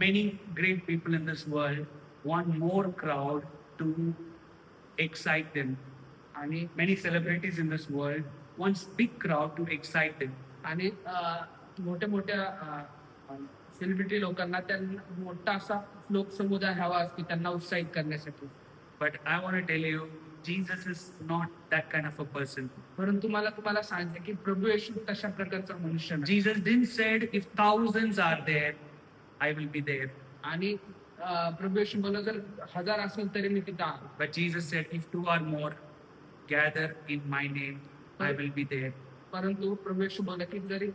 many great people in this world want more crowd to excite them. आणि many celebrities in this world wants big crowd to excite them. आणि मोठ्या मोठ्या celebrity लोकांना त्यांना मोठा असा लोकसमुदाय हवा असतो त्यांना उत्साहित करण्यासाठी. But I want to tell you, Jesus is not that kind of a person. परंतु मला तुम्हाला सांगायचं की प्रभू येशू तशा प्रकारचा मनुष्य नाही. Jesus didn't said if thousands are there, I will be there. आणि प्रभू येशू बोलला जर 1000 असेल तरी मी तिथं आहे. But Jesus said if two or more gather in my name, I will be there. परंतु प्रभू येशू बोलला की जरी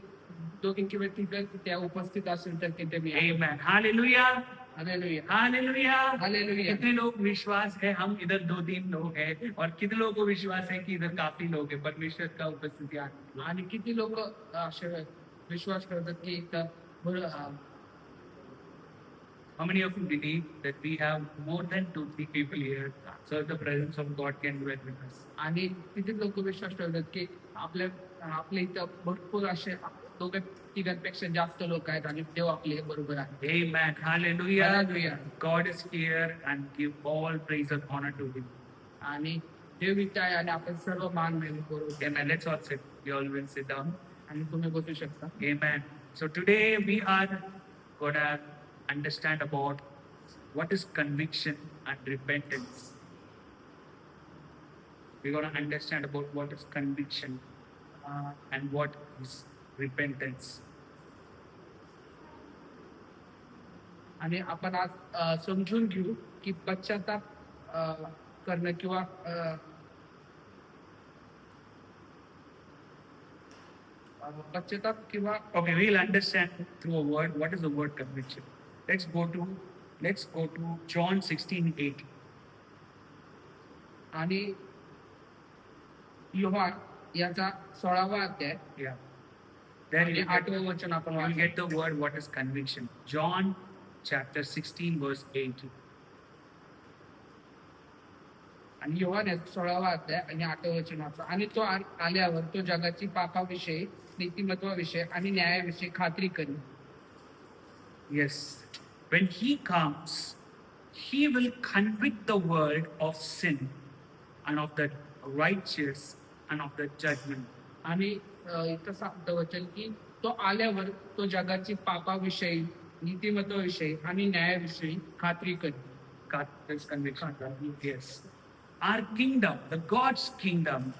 2 किंवा 3 तिथे उपस्थित असेल तर तिथे मी आहे. Amen. Hallelujah. Hallelujah hallelujah hallelujah. कितने लोग विश्वास है हम इधर 2-3 लोग हैं और कितने लोगों को विश्वास है कि इधर काफी लोग हैं परमेश्वर का उपस्थिति आहे. आणि किती लोक असे विश्वास करतात की इथं How many of you believe that we have more than 2-3 people here so the presence of God can dwell with us? आणि किती लोक विश्वास ठेवतात की आपल्या इथं भरपूर असे 2-3 जास्त लोक आहेत आणि देव आपले बरोबर आहे. Amen. Hallelujah. Hallelujah. God is here and give all praise and honor to him. आणि देव इथे आहे आणि आपण सर्व मान मिळवू बरोबर. Amen. Let's all sit. You all will sit down. आणि तुम्ही बसू शकता. Amen. So today we are gonna understand about what is conviction and repentance. We're going to understand about what is conviction and what is repentance. आणि आपण आज समजून घेऊ की पश्चाताप करणं किंवा पश्चाताप किंवा okay we'll understand through a word what is the word conviction. Let's go to John 16:8. आणि योहान याचा 16वा अध्याय Then you 8वे वचन आपण will get the word what is conviction. John chapter 16 verse 8. आणि योहान याचा 16वा अध्याय आणि 8वे वचन वाचा. आणि तो आल्यावर तो जगाची पापाविषयी नीतिमत्वाविषयी आणि न्यायाविषयी खात्री करेल. Yes. When he comes, he will convict the world of sin and of the righteous and of the judgment. आणि इथं सांगतं वचन की तो आल्यावर तो जगाची पापाविषयी नीतिमत्वाविषयी आणि न्यायाविषयी खात्री करेल. Conviction. Yes. Our kingdom, the God's kingdom,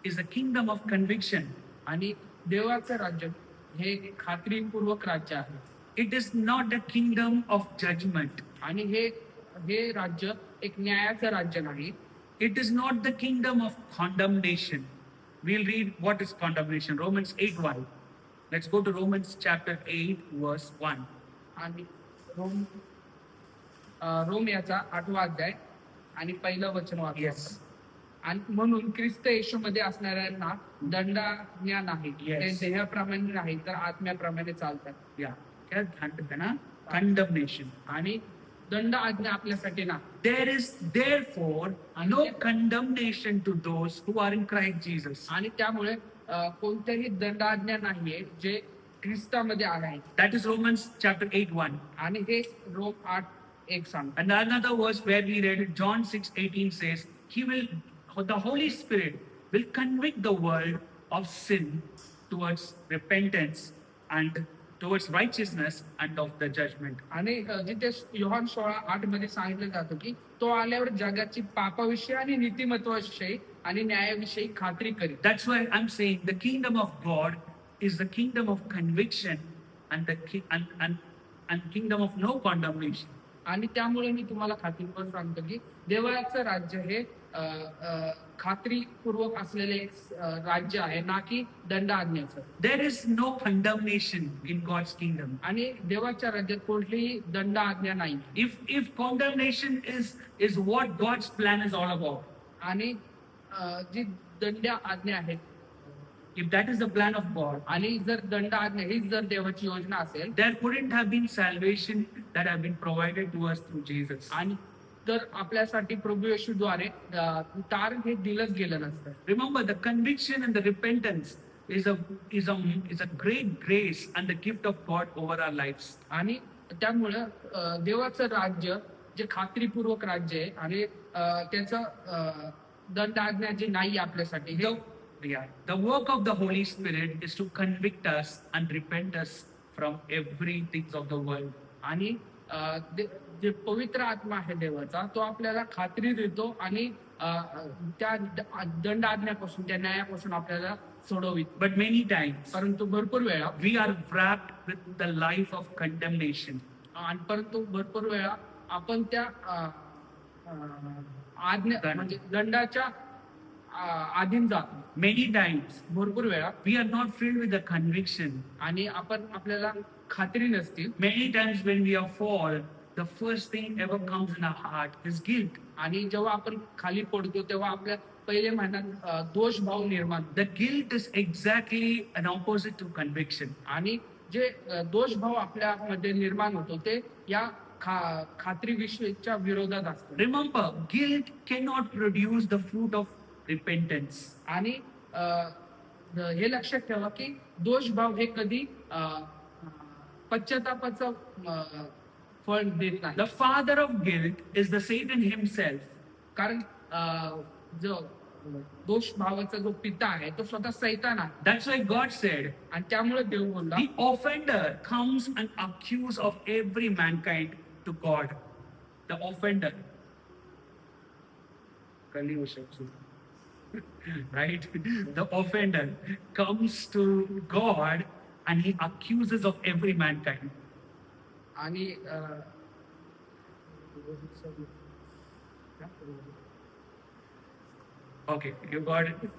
is a kingdom of conviction. आणि देवाचं राज्य हे खात्रीपूर्वक राज्य आहे. It is not a kingdom of judgment. आणि हे राज्य एक न्यायाचं राज्य नाही. It is not the kingdom of condemnation. We'll read what is condemnation. Romans 8:1. Let's go to Romans chapter 8 verse 1. आणि रोम याचा 8वा अध्याय आणि पहिलं वचन वाचा. Yes. आणि म्हणून ख्रिस्त येशूमध्ये असणाऱ्यांना दंडाज्ञा नाही. ते देहाप्रमाणे नाही तर आत्म्याप्रमाणे चालतात. या क्या ध्यान ना कंडमनेशन आणि दंड आज्ञा आपल्यासाठी ना. There is therefore no condemnation to those who are in Christ Jesus. आणि त्यामुळे कोणत्याही दंड आज्ञा नाहीये जे ख्रिस्तामध्ये आहे. That is Romans chapter 8:1. आणि हे रोम 8:1 सांगतं. And another verse where we read John 6:18 says the Holy Spirit will convict the world of sin towards repentance and towards righteousness and of the judgment. आणि जिथे योहान 16:8 मध्ये सांगितलं जातं की तो आल्यावर जगाची पापाविषयी आणि नीतिमत्वाविषयी आणि न्यायाविषयी खात्री करेल. That's why I'm saying the kingdom of God is the kingdom of conviction and kingdom of no condemnation. आणि त्यामुळे मी तुम्हाला खात्रीपूर्वक सांगतो की देवाचं राज्य हे खात्रीपूर्वक असलेले एक राज्य आहे ना की दंड आज्ञेचं. There is no condemnation in God's kingdom. आणि देवाच्या राज्यात कोणतीही दंड आज्ञा नाही. If condemnation is what God's plan is all about. आणि जी दंड आज्ञा आहे if that is the plan of God आणि जर दंड आज्ञा हीच जर देवाची योजना असेल there couldn't have been salvation that have been provided to us through Jesus. आणि तर आपल्यासाठी प्रभू येशूद्वारे तारण हे दिलंच गेलं नसतं. Remember the conviction and the repentance is a great grace and the gift of God over our lives. आणि त्यामुळं देवाचं राज्य जे खात्रीपूर्वक राज्य आहे आणि त्याचं दंड आज्ञा जे नाही आपल्यासाठी हे The work of the Holy Spirit is to convict us and repent us from everything of the world. आणि जे पवित्र आत्मा आहे देवाचा तो आपल्याला खात्री देतो आणि त्या दंड आज्ञापासून त्या न्यायापासून आपल्याला सोडवित. But many times परंतु भरपूर वेळा we are wrapped with the life of condemnation. आणि परंतु भरपूर वेळा आपण त्या आज्ञा म्हणजे दंडाच्या अधीन जातो. Many times भरपूर वेळा we are not filled with the conviction. आणि आपल्याला खात्री नसते. Many times when we are fall, the first thing ever comes in our heart is guilt. आणि जेव्हा आपण खाली पडतो तेव्हा आपल्या पहिले मनात दोष भाव निर्माण. The guilt is exactly an opposite to conviction. आणि जे दोष भाव आपल्या मध्ये निर्माण होतो ते या खात्री विषयीच्या विरोधात असतो. Remember, guilt cannot produce the fruit of repentance. आणि हे लक्षात ठेवा की दोष भाव हे कधी पश्चातापाचं फळ देत नाही. The father of guilt is the Satan himself. कारण जो दोष भावाचा जो पिता आहे तो स्वतः सैतान आहे. That's why God said, आणि त्यामुळे देव बोलला the offender comes and accuse of every mankind to God. The offender. Right? The offender comes to God and he accuses of every mankind. आणि Okay, you got it.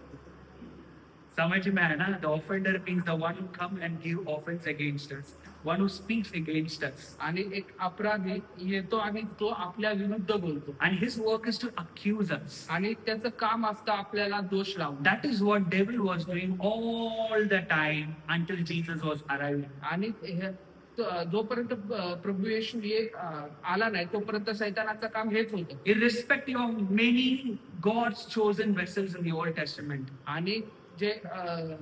समझ में है ना? The offender means the one who come and give offense against us, one who speaks against us. आणि एक अपराधी येतो आणि तो आपल्या विरुद्ध बोलतो. And his work is to accuse us. आणि त्याचं काम असतं आपल्याला दोष लावणं. That is what devil was doing all the time until Jesus was arriving. आणि जोपर्यंत प्रभू येशू आला नाही तोपर्यंत सैतानाचं काम हेच होतं. Irrespective of many God's chosen vessels in the Old Testament. आणि जे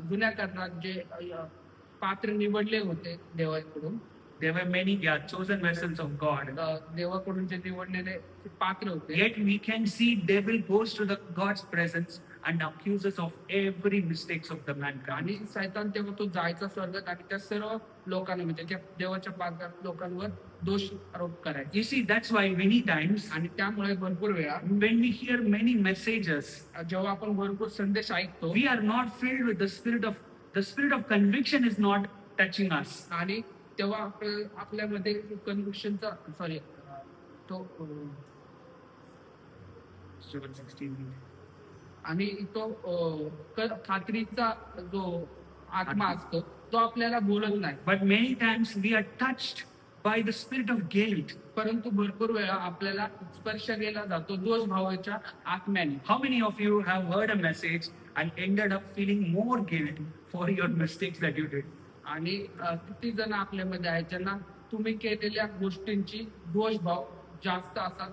जुन्या काळात जे पात्र निवडले होते देवाकडून, There were many chosen vessels of God. देवाकडून जे निवडलेले पात्र होते. Yet we can see devil goes to the God's presence and accuses of every mistakes of the mankind. आणि सैतान तेव्हा तो जायचा स्वर्गात आणि त्या सर्व लोकांना म्हणजे त्या देवाच्या पात्र लोकांवर दोष आरोप करायचा. You see, that's why many times आणि त्यामुळे भरपूर वेळा when we hear many messages, जेव्हा आपण भरपूर संदेश ऐकतो we are not filled with the spirit of conviction is not touching us. आणि तेव्हा आपल्यामध्ये कन्व्हिक्शनचा तो 7:16. आणि तो खात्रीचा जो आत्मा असतो तो आपल्याला बोलत नाही. But many times we are touched by the spirit of guilt. परंतु भरपूर वेळा आपल्याला स्पर्श केला जातो दोष भावाच्या आत्म्याने. How many of you have heard a message and ended up feeling more guilt for your mistakes that you did? आणि किती जण आपल्यामध्ये आहेत ज्यांना तुम्ही केलेल्या गोष्टींची दोष भाव जास्त असा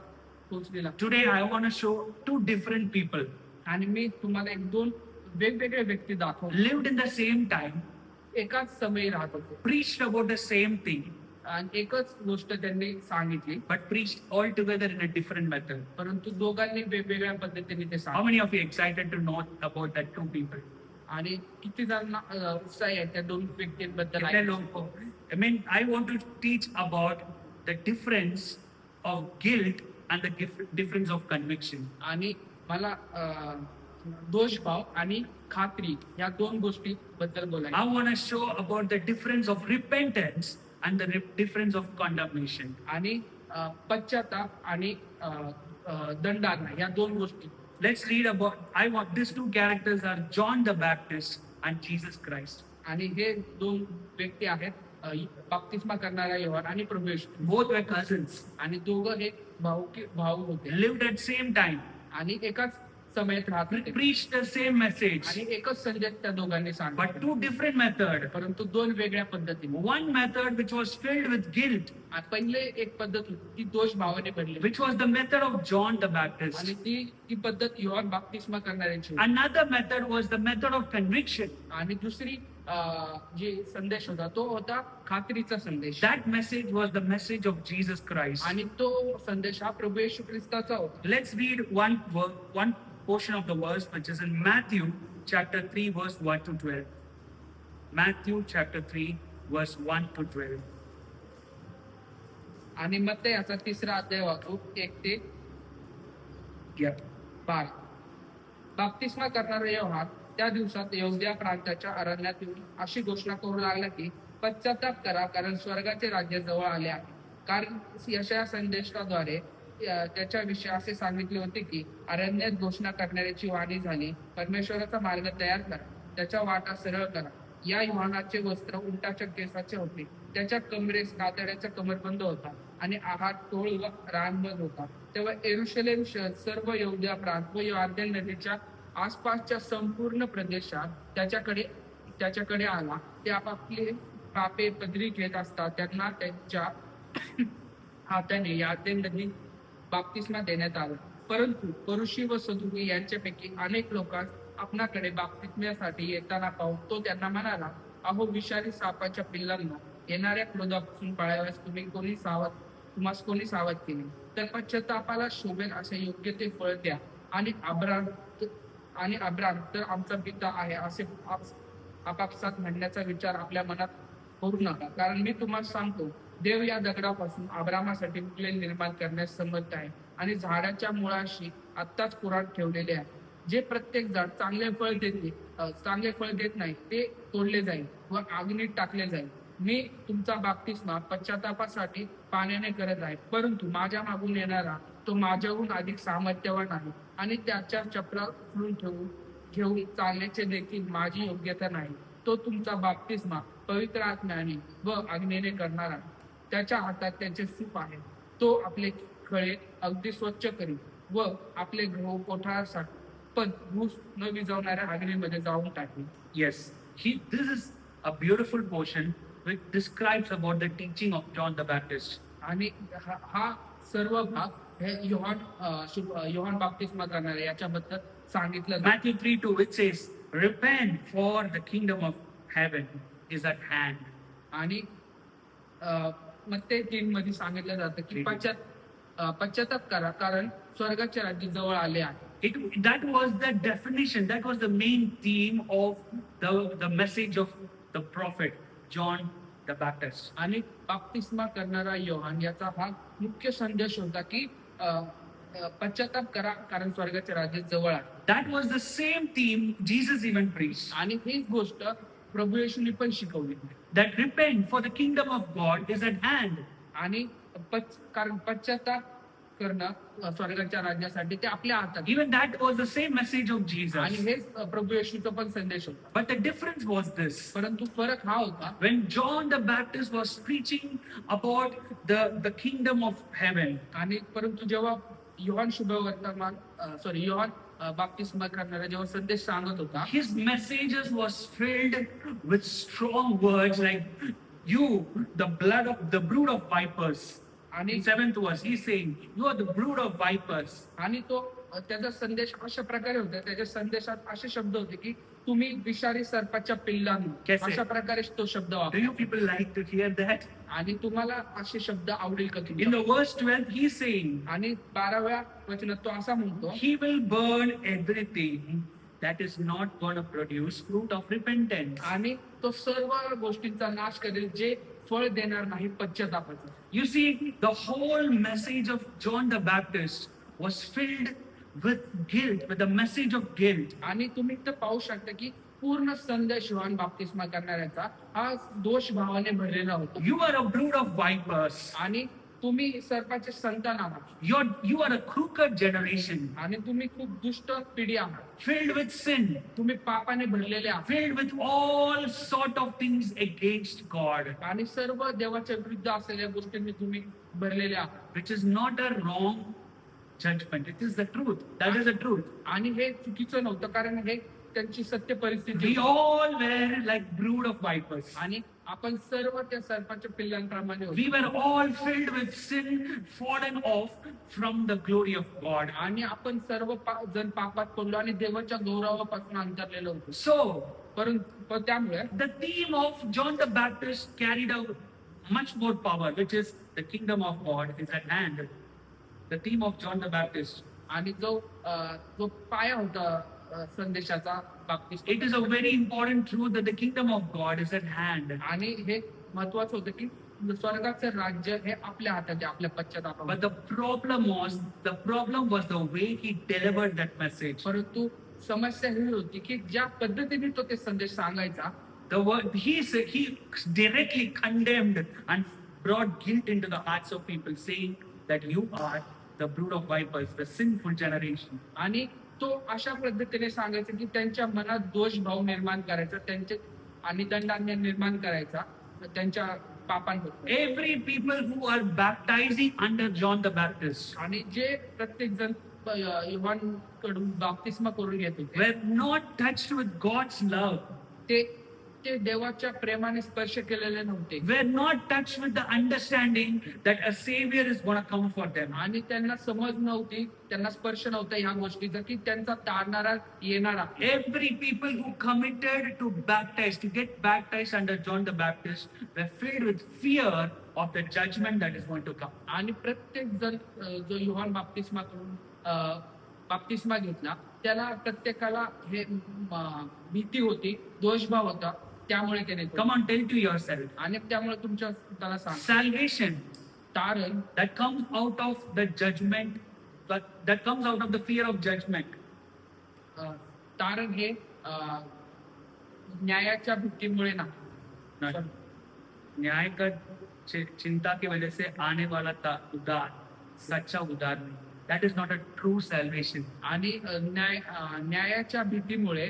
पोचलेला. Today I want to show two different people. आणि मी तुम्हाला एक दोन वेगवेगळे व्यक्ती दाखवतो. Lived in the same time, एकाच समय राहत होते preached about the same thing, आणि एकच गोष्ट त्यांनी सांगितली but preached all together in a different method. परंतु दोघांनी वेगवेगळ्या पद्धतीने ते How सांगितले. many of you excited to know about that two people? आणि किती जणांना उत्साही आहे त्या दोन व्यक्तींबद्दल कितने लोगों को? I mean, I want to teach about the difference of guilt and the difference of conviction. आणि मला दोष भाव आणि खात्री या दोन गोष्टी बद्दल बोलायचं. I want to show about the difference of repentance and the difference of condemnation. आणि पश्चाताप आणि दंडात्मा या दोन गोष्टी. Let's read about, I want, these two characters are John the Baptist and Jesus Christ. आणि हे दोन व्यक्ती आहेत बाप्तिस्मा करणारा योहान आणि प्रभू येशू. Both were cousins, आणि दोघं हे भाऊ होते lived at same time, आणि एकाच समयात राहत होते preached the same message, आणि एकच संदेश त्या दोघांनी but सांगितला. two different methods. परंतु दोन वेगळ्या पद्धतीने. One method which was filled with guilt, आणि पहिले एक पद्धत होती ती दोष भावाने भरली which was the method of John the Baptist. आणि ती पद्धत योहान बाप्तिस्मा करणाऱ्यांची. Another method was the method of conviction. आणि दुसरी जे संदेश होता तो होता खात्रीचा संदेश. That message was the message of Jesus Christ. आणि तो संदेश हा प्रभू येशू ख्रिस्ताचा होता. Let's read one portion of the verse, which is in Matthew chapter 3, verse 1 to 12. Matthew chapter 3, verse 1 to 12. आणि मग याचा 3रा अध्याय वाचू 1 ते Yeah. 12. बाप्तिस्मा करणारा योहान त्या दिवसात यहूदिया प्रांताच्या अरण्यात येऊन अशी घोषणा करू लागला की पश्चाताप करा, कारण स्वर्गाचे राज्य जवळ आले आहे. कारण यशया संदेशाद्वारे त्याच्याविषयी असे सांगितले होते की अरण्यात घोषणा करणाऱ्याची वाणी झाली, परमेश्वराचा मार्ग तयार करा, त्याच्या वाटा सरळ करा. या योहानाचे वस्त्र उंटाच्या केसाचे होते, त्याच्या कमरेस कातड्याचा कमरबंद होता आणि आहार तोळ व रानबंद होता. तेव्हा यरूशलेम शहर, सर्व यहूदिया प्रांत व यॉर्दन नदीच्या आसपासच्या संपूर्ण प्रदेशात त्याच्याकडे आला. ते आपापले पापे पदरी घेत असतात त्यांना त्यांच्या हाताने यॉर्दन नदीत बाप्तिस्मा देण्यात आला. परंतु फरीसी व सदुकी यांच्यापैकी अनेक लोकांस आपणाकडे बाप्तिस्म्यासाठी येताना पाहून तो त्यांना म्हणाला, अहो विषारी सापाच्या पिल्लांना, येणाऱ्या क्रोधापासून पाळाव्यास तुम्हास कोणी सावध केले, तर पश्चातापाला शोभेल असे योग्य ते फळ द्या. आणि अब्राम तर आमचा पिता आहे असे आपापसात म्हणण्याचा विचार आपल्या मनात करू नका, कारण मी तुम्हाला सांगतो, देव या दगडापासून अब्रामासाठी मुले निर्माण करण्यास समर्थ आहे. आणि झाडाच्या मुळाशी आत्ताच कुऱ्हाड ठेवलेले आहे. जे प्रत्येक झाड चांगले फळ देत नाही ते तोडले जाईल व अग्नीत टाकले जाईल. मी तुमचा बाप्तिस्मा पश्चातापासाठी पाण्याने करत आहे, परंतु माझ्या मागून येणारा तो माझ्याहून अधिक सामर्थ्यवान आहे आणि त्याच्या चपला उचलून घेऊन चालण्याचे देखील माझी योग्यता नाही. तो तुमचा बाप्तिस्मा पवित्र आत्म्याने व अग्नीने करणार आहे. त्याच्या हातात त्याचे सूप आहे. तो आपले खळे अगदी स्वच्छ करील व आपले गहू कोठारासाठी पण ऊस न विझवणाऱ्या अग्नीमध्ये जाऊन टाकली. Yes, this is a beautiful portion which describes about the teaching of John the Baptist. आणि हा सर्व भाग हे योहान बाप्तिस्मा करणारे याच्याबद्दल सांगितलं जातं. Matthew 3:2, which says, repent for the kingdom of heaven is at hand. आणि मत्ते 3 मध्ये सांगितलं जातं की पश्चाताप करा, कारण स्वर्गाचे राज्य जवळ आले आहे. That was the definition, that was the main theme of the message of the prophet John the Baptist. आणि बाप्तिस्मा करणारा योहान याचा हा मुख्य संदेश होता की पश्चाताप करा, कारण स्वर्गाचे राज्य जवळ आहे. That was the same theme Jesus even preached. आणि हीच गोष्ट प्रभू येशूने पण शिकवली, That repent for the kingdom of God is at hand. आणि कारण पश्चाताप करणं स्वर्गाच्या राज्यासाठी ते आपल्या हातात. Even that was the same message of आणि Jesus. हेच प्रभू येशूचा पण संदेश होता. But the difference was this. परंतु फरक हा होता, When John the Baptist was preaching about the kingdom of heaven, आणि परंतु जेव्हा योहान योहान बाप्तिस्मा करणारा जेव्हा संदेश सांगत होता, his messages was filled with strong words like, you, the brood of vipers. आणि In 7th verse, he's saying, you are the brood of vipers. आणि तो त्याचा संदेश अशा प्रकारे होता, त्याच्या संदेशात असे शब्द होते की तुम्ही विषारी सर्पाच्या पिल्लांना, कैसे? अशा प्रकारे तो शब्द Do वापरला. you people like to hear that? आणि तुम्हाला असे शब्द आवडेल का In तुम्ही? the verse 12, he's saying, आणि 12व्या वचनात तो असा म्हणतो, he will burn everything that is not going to produce fruit of repentance. आणि तो सर्व गोष्टींचा नाश करेल जे फळ देणार नाही पश्चातापाचं. You see, the whole message of John the Baptist was filled with guilt, with the message of guilt. आणि तुम्ही तर पाहू शकता की पूर्ण संदेश योहान बाप्तिस्मा करणाऱ्याचा हा दोष भावाने भरलेला होता. You are a brood of vipers. आणि तुम्ही सर्पाचे संतान आहात, You are a crooked generation, आणि तुम्ही खूप दुष्ट पिढी आहात, filled with sin, तुम्ही पापाने भरलेले आहात, filled with all sort of things against God, आणि सर्व देवाच्या विरुद्ध असलेल्या गोष्टींनी तुम्ही भरलेले आहात. which is not a wrong judgment. It is the truth. That is the truth. आणि हे चुकीचं नव्हतं, कारण हे त्यांची सत्य परिस्थिती We होती. all were like brood of vipers. आणि आपण सर्व त्या सर्पाच्या पिल्लांप्रमाणे We होतो. were all filled with sin, fallen off from the glory of God. आणि आपण सर्व जण पापात पडलो आणि देवाच्या गौरवापासून अंतरलेलो होतो. So, परंतु त्यामुळे the theme of John the Baptist carried out much more power, which is the kingdom of God is at hand. The theme of John the Baptist. आणि जो पाया होता संदेशाचा बाबतीत, It is a very important truth that the kingdom of God is at hand. आणि हे महत्वाचं होतं की स्वर्गाचं राज्य हे आपल्या हातात आहे, आपल्या पश्चातापामध्ये. But the problem was the way he delivered that message. परंतु समस्या ही होती की ज्या पद्धतीने तो ते संदेश सांगायचा, The word he directly condemned and brought guilt into the hearts of people, saying that you are the brood of vipers, the sinful generation. आणि तो अशा पद्धतीने सांगायचा की त्यांच्या मनात दोष भाव निर्माण करायचा, त्यांचे आणि दंडाने निर्माण करायचा त्यांच्या पापांबद्दल. Every people who are baptizing under John the Baptist आणि जे प्रत्येक जण योहान कडून बाप्तिस्मा करून घेत होते, were not touched with God's love, ते देवाच्या प्रेमाने स्पर्श केलेले नव्हते, were not touched with the understanding that a savior is going to come for them. आणि त्यांना समज नव्हती, त्यांना स्पर्श नव्हता ह्या गोष्टीचा की त्यांचा तारणारा येणार आहे. Every people who committed to baptize, to get baptized under John the Baptist, were filled with fear of the judgment that is going to come. आणि प्रत्येक जण जो योहान बाप्तिस्मा करून बाप्तिस्मा घेतला, त्याला प्रत्येकाला हे भीती होती, दोषभाव होता, त्यामुळे त्याने Come on, tell to yourself. आणि त्यामुळे तुमच्या स्वतःला सांग, Salvation तारण that comes out of the judgment, that comes out of the fear of judgment. तारण हे न्यायाच्या भीतीमुळे ना, नहीं. न्याय का चिंता की वजह से आने वाला उद्धार सच्चा उद्धार नहीं. That is not a true salvation. आणि न्यायाच्या भीतीमुळे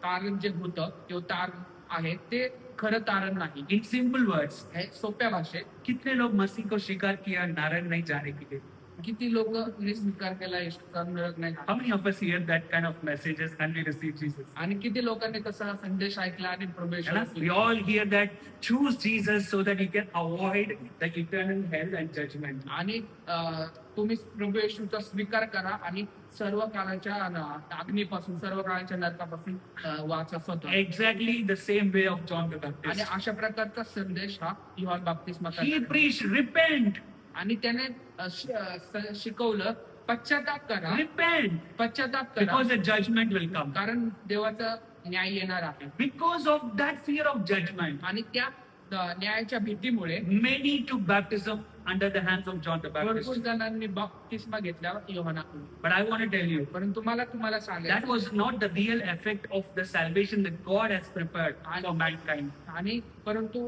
तारण जे होतं ते तारण आहे, ते खरं तारण नाही. In simple words, हे सोप्या भाषेत, कितने लोग मसीह को स्वीकार किया नरक नहीं जाने के लिए? किती लोक स्वीकार केला येशूचा नरक नाही How many of us hear that kind of messages and we receive Jesus? आणि किती लोकांनी तसा संदेश ऐकला आणि प्रवेश And we all hear that choose Jesus so that you can avoid the eternal hell and judgment. आणि तुम्ही प्रभू येशूचा स्वीकार करा आणि सर्व काळाच्या अग्नीपासून, सर्व काळाच्या नरकापासून वाचा स्वतः. Exactly the same way of John the आणि Baptist. अशा प्रकारचा संदेश हा योहान बाप्तिस्मा He करतो. preached, repent, आणि त्याने शिकवलं, पश्चाताप करा, repent, पश्चाताप करा, because the judgment will come. कारण देवाचा न्याय येणार आहे. Because of that fear of judgment, आणि त्या न्यायाच्या भीतीमुळे many took baptism under the hands of John the भरपूर Baptist. जणांनी बाप्तिस्मा घेतला योहानाकडून. But I want to tell you, परंतु तुम्हाला that सांगायचं, was not the real effect of the salvation that God has prepared for mankind. आणि परंतु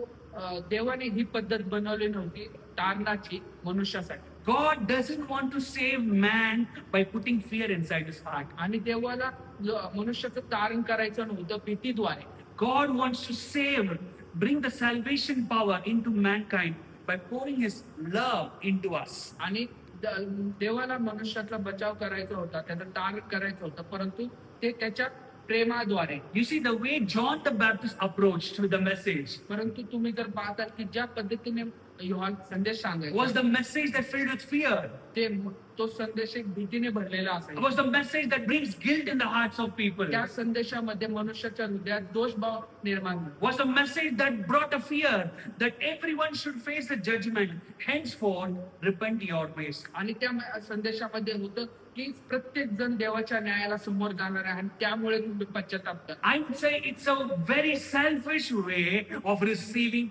देवाने ही पद्धत बनवली नव्हती तारणाची मनुष्यासाठी. God doesn't want to save man by putting fear inside his heart. आणि देवाला मनुष्याचं तारण करायचं नव्हतं भीतीद्वारे. God wants to save, bring the salvation power into mankind by pouring his love into us. आणि देवाला मनुष्याचा बचाव करायचा होता, त्याचं तारण करायचं होतं, परंतु ते त्याच्या प्रेमाद्वारे. You see, the way John the Baptist approached with the message परंतु तुम्ही जर पाहताल की ज्या पद्धतीने योहान संदेश was सांगायचा, the message that filled with fear. तो संदेश एक भीतीने भरलेला It असायचा. was the message that brings guilt in the hearts of people. त्या संदेशामध्ये मनुष्याच्या हृदयात दोषभाव निर्माण झाला. Was a message that brought a fear that everyone should face the judgment. Henceforth, repent your ways. आणि त्या संदेशामध्ये होतं की प्रत्येक जण देवाच्या न्यायाला समोर जाणार आहे आणि त्यामुळे तुम्ही पश्चाताप करा. I would say it's a very selfish way of receiving,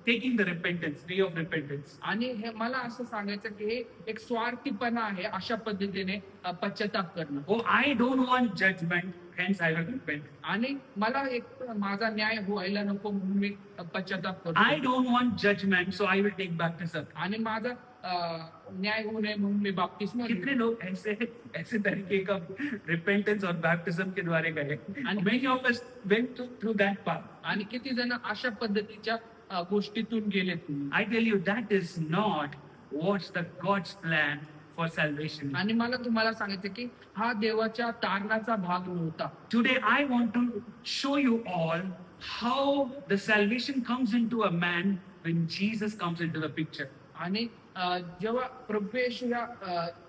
taking the repentance, way of repentance. आणि हे मला असं सांगायचं की हे एक स्वार्थीपणा आहे, अशा पद्धतीने पश्चाताप करणं. Oh, I don't want judgment, hence I will repent. आणि मला एक माझा न्याय व्हायला नको म्हणून मी पश्चाताप I करतो. don't want judgment, so I will take baptism. आणि माझा न्याय होऊ नये म्हणून मी बाप्तिस्मा घेतो. कितने लोग ऐसे तरीके का रिपेंटेंस और बैप्टिज्म के द्वारे गए, and many of us went through that path. आणि किती जण अशा पद्धतीच्या गोष्टीतून गेले तुम्ही. I tell you, that is not what's the God's plan for salvation. आणि मला तुम्हाला सांगायचं की हा देवाच्या तारणाचा भाग नव्हता. Today I want to show you all how the salvation comes into a man when Jesus comes into the picture. आणि जेव्हा प्रभू येशू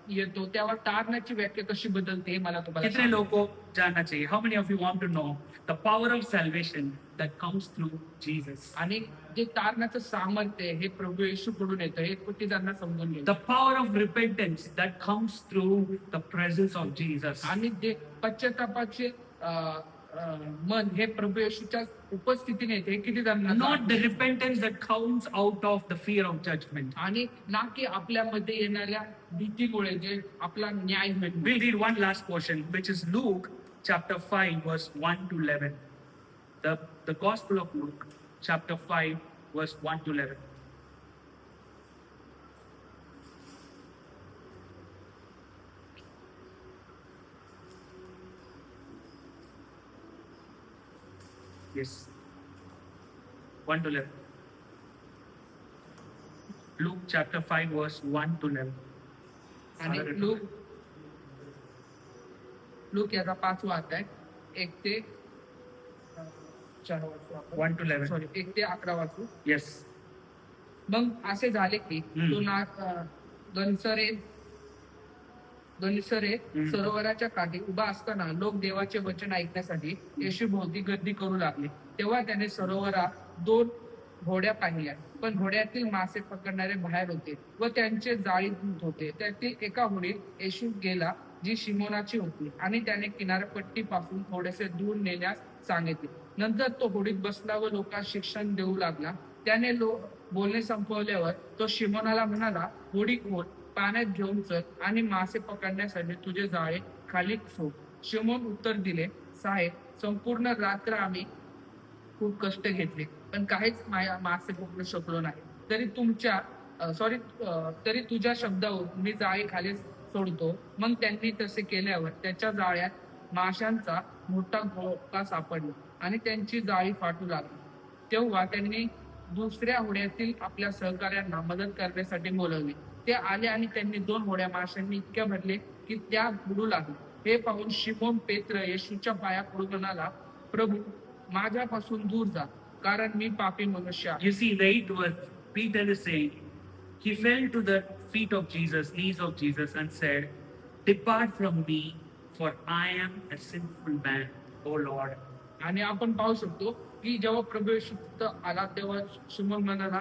येतो तेव्हा तारणाची व्याख्या कशी बदलते हे मला तुम्हाला कितने लोगों को जानना चाहिए. How many of you want to know the power of salvation that comes through Jesus? आणि जे तारण्याचं सामर्थ्य आहे, हे प्रभू येशूकडून येतं, हे किती जणांना समजून The घ्यायचं. power of repentance that comes through the presence of Jesus. आणि जे पश्चातापाचे मन हे प्रभू येशूच्या उपस्थितीने येते, हे किती जणांना Not the जाणतं. repentance that comes out of the fear of judgment. आणि ना की आपल्यामध्ये येणाऱ्या भीतीमुळे जे आपला न्याय मिळतो. We'll read one last portion, which is Luke chapter 5, verse 1 to 11. The Gospel of Luke, chapter 5, verse 1 to 11. Yes. 1 to 11. Luke chapter 5, verse 1 to 11. आणि लूक याचा 5वा अध्याय 1 ते 4 वाचू. 1 to 11. सॉरी 1 ते 11 वाचू. Yes. मग असे झाले की तो गणसरे सरोवराच्या काठी उभा असताना लोक देवाचे वचन ऐकण्यासाठी येशूभोवती गर्दी करू लागले. तेव्हा त्याने सरोवरात 2 होड्या पाहिल्या, पण होड्यातील मासे पकडणारे बाहेर होते व त्यांचे जाळी धुत होते. त्यातील एका होडीत येशू गेला, जी शिमोनाची होती, आणि त्याने किनारपट्टीपासून थोडेसे दूर नेण्यास सांगितले. नंतर तो होडीत बसला व लोकांना शिक्षण देऊ लागला. त्याने बोलणे संपवल्यावर तो शिमोनाला म्हणाला, होडी खोल, पाण्यात घेऊन चल आणि मासे पकडण्यासाठी तुझे जाळे खाली सोड. शिमोन उत्तर दिले, साहेब, संपूर्ण रात्र आम्ही खूप कष्ट घेतले, पण काहीच मासे पकडू शकलो नाही. तरी तुझ्या शब्दावर मी जाळे खाली सोडतो. मग त्यांनी तसे केल्यावर त्याच्या जाळ्यात माशांचा मोठा घोळका सापडला आणि त्यांची जाळी फाटू लागली. तेव्हा त्यांनी दुसऱ्या होड्यातील आपल्या सहकार्यांना मदत करण्यासाठी बोलवले. ते आले आणि त्यांनी 2 होड्या माशांनी इतक्या भरले की त्या बुडू लागल्या. हे पाहून शिमोन पेत्र येशूच्या पाया पडून म्हणाला, प्रभू, माझ्यापासून दूर जा, कारण मी पापी मनुष्य आहे. You see, the 8th verse, Peter is saying, he fell to the feet of Jesus, knees of Jesus, and said, depart from me, for I am a sinful man, O Lord. आणि आपण पाहू शकतो की जेव्हा प्रभू येशू तिथं आला, तेव्हा शिमोन म्हणाला,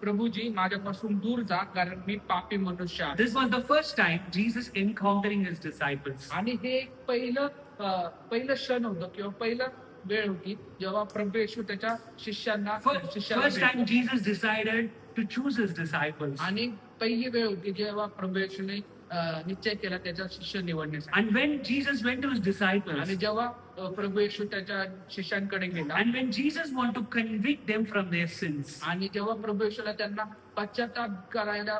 प्रभूजी, माझ्यापासून दूर जा, कारण मी पापी मनुष्य आहे. This was the first time Jesus encountering his disciples. आणि हे एक पहिलं क्षण होतं किंवा पहिलं वेळ होती जेव्हा प्रभू येशू त्याच्या शिष्यांना First time Jesus decided to choose his disciples. आणि पहिली वेळ होती जेव्हा प्रभू येशूने निश्चय केला त्याचा शिष्य निवडण्यासाठी. And when Jesus went to his disciples, आणि जेव्हा प्रभू येशू त्याच्या शिष्यांकडे गेला, and when Jesus wanted to convict them from their sins, आणि जेव्हा प्रभू येशूला त्यांना पश्चाताप करायला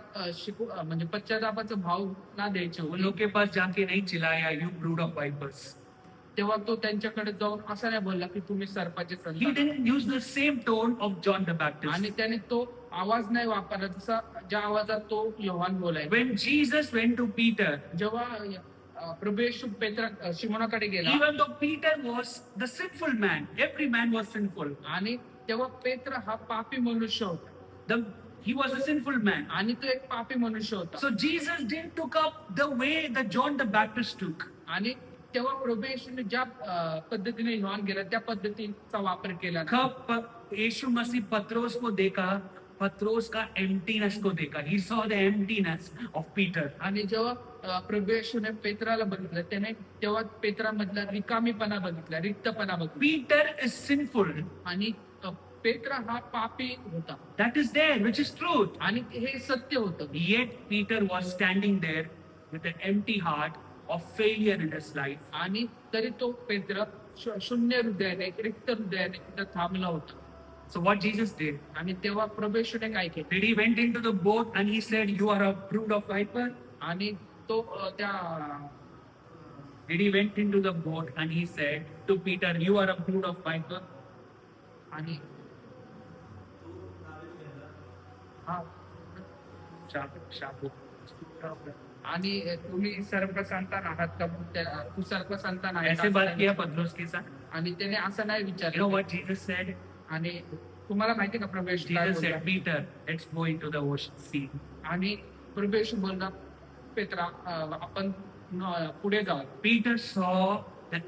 म्हणजे पश्चातापाचं भावना द्यायचे उन होते, लोग के पास जाके नहीं चिल्लाया, you brood of vipers. तेव्हा तो त्यांच्याकडे जाऊन असं नाही बोलला की तुम्ही सर्पाचे He संतान. didn't use the same tone of John the Baptist. आणि त्याने तो आवाज नाही वापरला जसा ज्या आवाजात तो योहान बोलाय. When Jesus went to Peter, जेव्हा प्रभू येशू शिमोनाकडे गेला, even though Peter was the sinful man, every man was sinful. आणि तेव्हा पेत्र हा पापी मनुष्य होता, He was a sinful man. आणि तो एक पापी मनुष्य होता. So Jesus didn't took up the way that John the Baptist took. आणि तेव्हा प्रभू येशूने ज्या पद्धतीने योहान गेला त्या पद्धतीचा वापर केला. कब यीशु मसीह पत्रोस को देखा, पत्रोस का एम्प्टीनेस को देखा. He saw the emptiness of Peter. आणि जेव्हा प्रभू येशूने पेत्राला बघितलं, त्याने तेव्हा पेत्रामधला रिकामीपणा बघितला, रिक्तपणा बघितला. Peter is sinful. आणि पेत्र हा पापी होता, That is there, which is truth. आणि हे सत्य होतं. Yet Peter was standing there with an empty heart of failure in his life. आणि तरी तो पेत्र शून्य हृदयाने, रिक्त हृदयाने तिथं थांबला होता. So what Jesus did? आणि तेव्हा प्रभू येशूने काय केलं? Did he went into the boat and he said, "You are a brood of viper"? आणि तो त्या Did he went into the boat and he said to Peter, "You are a brood of viper"? आणि हा शाबू. आणि तुम्ही सर्पसंतान आहात का? तू सर्पसंतान ऐसे आहे बात किया पत्रोस के साथ. आणि त्याने असं नाही You know विचारलं. what Jesus said? आणि तुम्हाला माहिती का प्रभू येशू काय Jesus बोलला? said, "Peter, let's go into the ocean sea." आणि प्रभू येशू बोलला, पेत्रा, आपण पुढे जाऊ. Peter saw the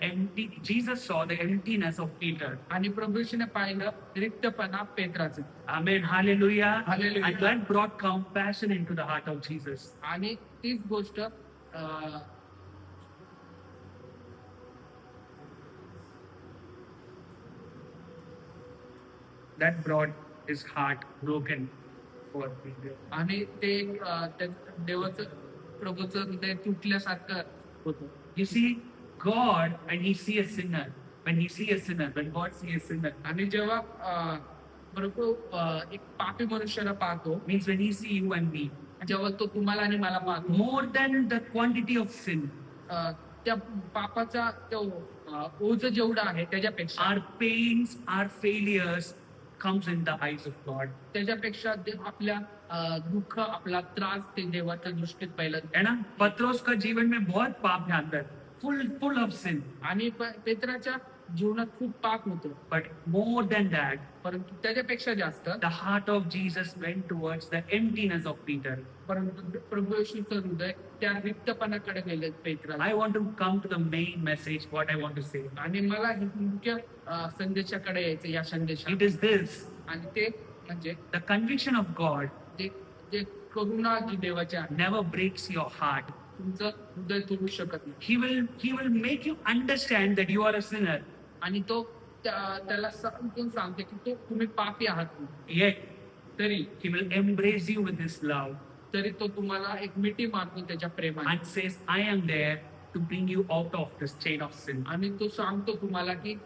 Jesus saw the emptiness of Peter. आणि प्रभू येशूने पाहिलं रिक्तपणा पेत्राचं. Amen. Hallelujah. Hallelujah. And that brought compassion into the heart of Jesus. आणि तीच गोष्ट That brought his heart broken for Peter. आणि ते त्या देवाचं प्रभूचं हृदय तुटल्यासारखं होतं. You see, God, when He see a sinner, when God see a sinner, आणि जेव्हा प्रभू एक पापी मनुष्याला पाहतो, means when He see you and me, जेव्हा तो तुम्हाला आणि मला पाहतो, more than the quantity of sin, त्या पापाचा तो ओझ जेवढा आहे त्याच्यापेक्षा our pains, our failures comes in the eyes of God. त्याच्यापेक्षा आपल्या दुःख आपला त्रास ते देवाच्या दृष्टीत पहिला. है ना? पत्रोस का जीवन में बहुत पाप है अंदर, full of sin. आणि पेत्राच्या जीवनात खूप पाप होतं. But more than that, परंतु त्याच्यापेक्षा जास्त the heart of Jesus went towards the emptiness of Peter. परंतु प्रभू येशूचं हृदय त्या रिक्तपणाकडे गेले पेत्राला. I want to come to the main message, what I want to say. आणि मला हे मुख्य संदेशाकडे यायचं या संदेशात. It is this, आणि ते म्हणजे the conviction of God ते जे करुणा जी देवाची आहे, never breaks your heart. तुमचं हृदय तोडू शकत नाही. He will make you understand that you are a sinner. आणि तो त्याला समजून सांगते की तो तुम्ही पापी आहात. Yet, तरी He will embrace you with His love तरी तो तुम्हाला एक मिठी मारतो त्याच्या प्रेमाने. and says, I am there to bring you out of this chain of sin. आणि तो सांगतो तुम्हाला की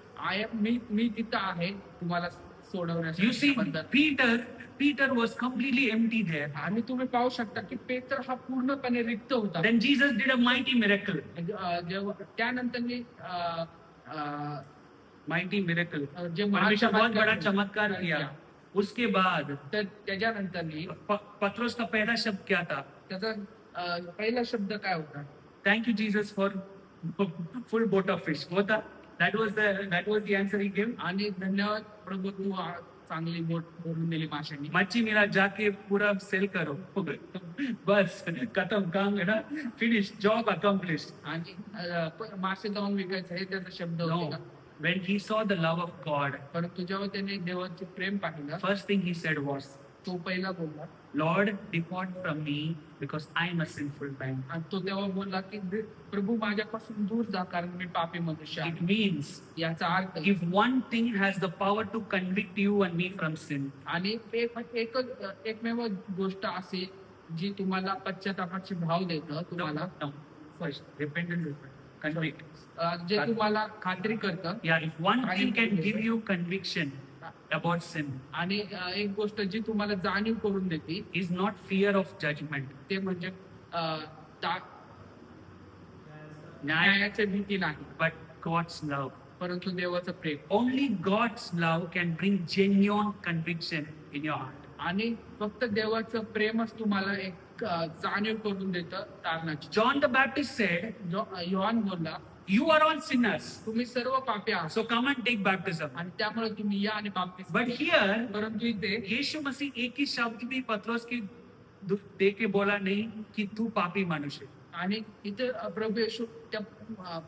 मी तिथं आहे तुम्हाला You see, सोडवण्यासाठी. Peter was completely empty there. आणि तुम्ही पाहू शकता की पेत्र हा पूर्णपणे रिक्त होता. Then Jesus did a mighty miracle. जेव्हा त्यानंतर Mighty miracle. जे परमेश्वर बहुत बड़ा चमत्कार चमत्कार किया. उसके बाद तर त्याच्यानंतर पत्रोस का पहला शब्द क्या था? त्याचा पहिला शब्द काय होता? Thank you, Jesus, for full boat of fish. होता? That was the answer he gave. आणि धन्यवाद प्रभू तू चांगली बोट भरून दिली माशांनी. मच्छी मेरा जाके पूरा सेल करो. बस खत्म काम है ना, फिनिश, जॉब अकम्प्लिश्ड. आणि मासे जाऊन विकायचं हे त्याचा शब्द No. होता. When he saw the love of God, परंतु जेव्हा त्याने देवाचे प्रेम पाहिलं, first thing he said was, तो पहिला बोलला Lord, depart from me because I am a sinful man. आणि तो तेव्हा बोलला की प्रभू माझ्यापासून दूर जा कारण मी पापी मनुष्य It आहे. means याचा अर्थ if one thing has the power to convict you and me from sin, आणि एकमेव गोष्ट असे जी तुम्हाला पश्चातापाची भाव देतं तुम्हाला first, repentance, convict. जे तुम्हाला खात्री करतं. Yeah, if one thing can give you conviction about sin, आणि एक गोष्ट जी तुम्हाला जाणीव करून देते is not fear of judgment. ते म्हणजे न्याय, न्यायाची भीती नाही but God's love. परंतु देवाचं प्रेम. Only God's love can bring genuine conviction in your heart. आणि फक्त देवाचं प्रेमच तुम्हाला एक जाणीव करून देतं तारणाची. John the Baptist said, Yohan बोलला you are all sinners, तुम्ही सर्व पापी आहात so come and take baptism. आणि त्यामुळे तुम्ही या आणि बाप्तिस्म. But here, परंतु इथे यीशु मसीह एक ही शब्द भी पत्रोस की दे के बोला नहीं कि तू पापी मनुष्य. आणि इथे प्रभू येशू त्या